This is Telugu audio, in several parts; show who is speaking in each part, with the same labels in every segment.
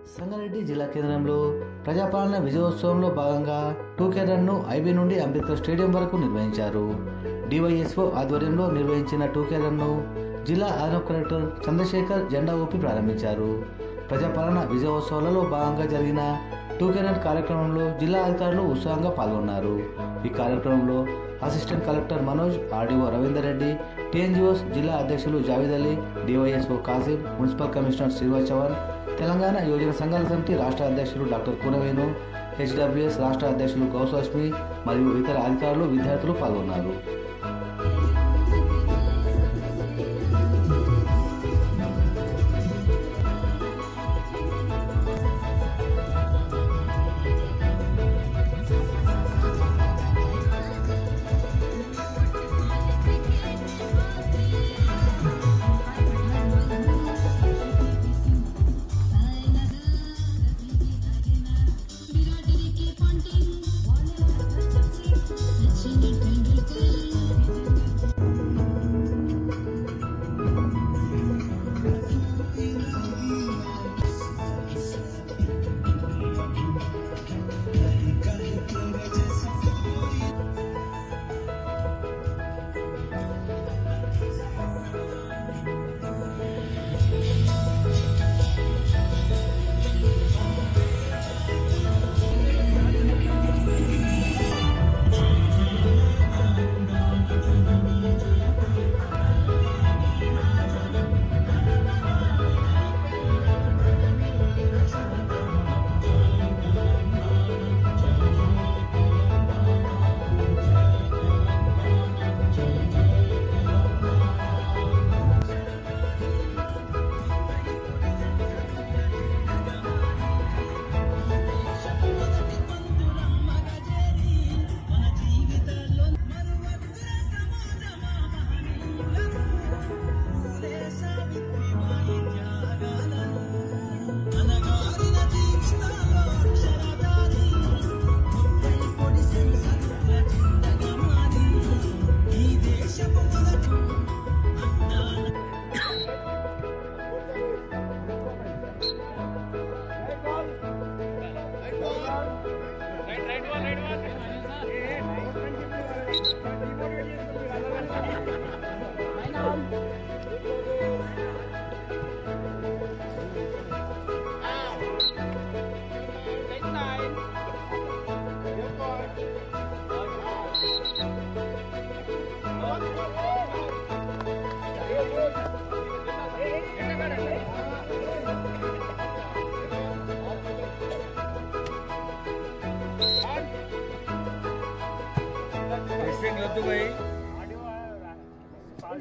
Speaker 1: సంగారెడ్డి జిల్లా కేంద్రంలో ప్రజాపాలన విజయోత్సవంలో భాగంగా 2K రన్ను ఐబీ నుండి అంబేద్కర్ స్టేడియం వరకు నిర్వహించారు. డివైఎస్ఓ ఆధ్వర్యంలో నిర్వహించిన 2K రన్ను జిల్లా అదనపు కలెక్టర్ చంద్రశేఖర్ జెండా ఊపి ప్రారంభించారు. ప్రజాపాలన విజయోత్సవాలలో భాగంగా జరిగిన 2K రన్ కార్యక్రమంలో జిల్లా అధికారులు ఉత్సాహంగా పాల్గొన్నారు. ఈ కార్యక్రమంలో assistant collector Manoj, RDO Ravinder Reddy, TNGOs జిల్లా అధ్యక్షులు Javed Ali, DYSO Kasim, municipal commissioner Srinivas Chauhan, Telangana యువజన సంఘాల సమితి రాష్ట్ర అధ్యక్షులు డాక్టర్ కూనవేణు, హెచ్డబ్ల్యూఎస్ రాష్ట్ర అధ్యక్షులు గౌసలక్ష్మి మరియు ఇతర అధికారులు, విద్యార్థులు పాల్గొన్నారు.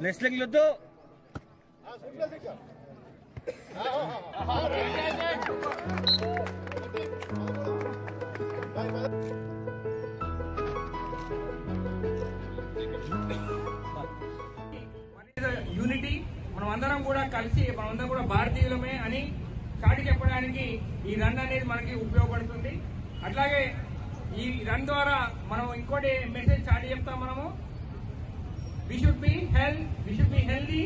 Speaker 2: Wrestling Luddo.
Speaker 3: యూనిటీ మనమందరం కూడా కలిసి మనమందరం కూడా భారతీయులమే అని చాటి చెప్పడానికి ఈ రన్ అనేది మనకి ఉపయోగపడుతుంది. అట్లాగే ఈ రన్ ద్వారా మనం ఇంకోటి మెసేజ్ చాటి చెప్తాం. మనము we should be healthy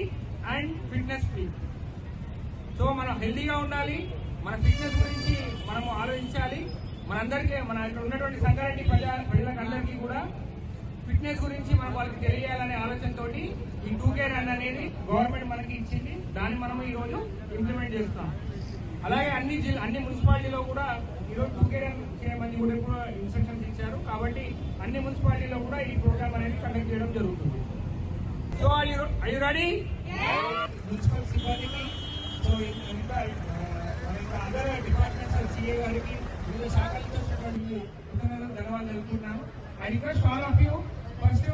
Speaker 3: and fitness free. So మనం హెల్తీగా ఉండాలి, మన ఫిట్నెస్ గురించి మనము ఆలోచించాలి. మనందరికీ మన ఇక్కడ ఉన్నటువంటి సంగారెడ్డి ప్రజలందరికీ కూడా ఫిట్నెస్ గురించి మనం వాళ్ళకి తెలియాలనే ఆలోచనతో ఈ 2K రన్ అనేది గవర్నమెంట్ మనకి ఇచ్చింది. దాన్ని మనం ఈ రోజు ఇంప్లిమెంట్ చేస్తాం. అలాగే అన్ని మున్సిపాలిటీలో కూడా ఈరోజు 2K రన్ చేయమని కూడా ఇన్స్ట్రక్షన్స్ ఇచ్చారు. కాబట్టి అన్ని మున్సిపాలిటీలో కూడా ఈ ప్రోగ్రామ్ అనేది కండక్ట్ చేయడం జరుగుతుంది. So are you ready? Yes. Municipal security. So ఇంకా అదర్ డిపార్ట్మెంట్స్ సిఏ గారికి వివిధ శాఖలతో ధన్యవాదాలు తెలుపుతున్నాను. I request all of you first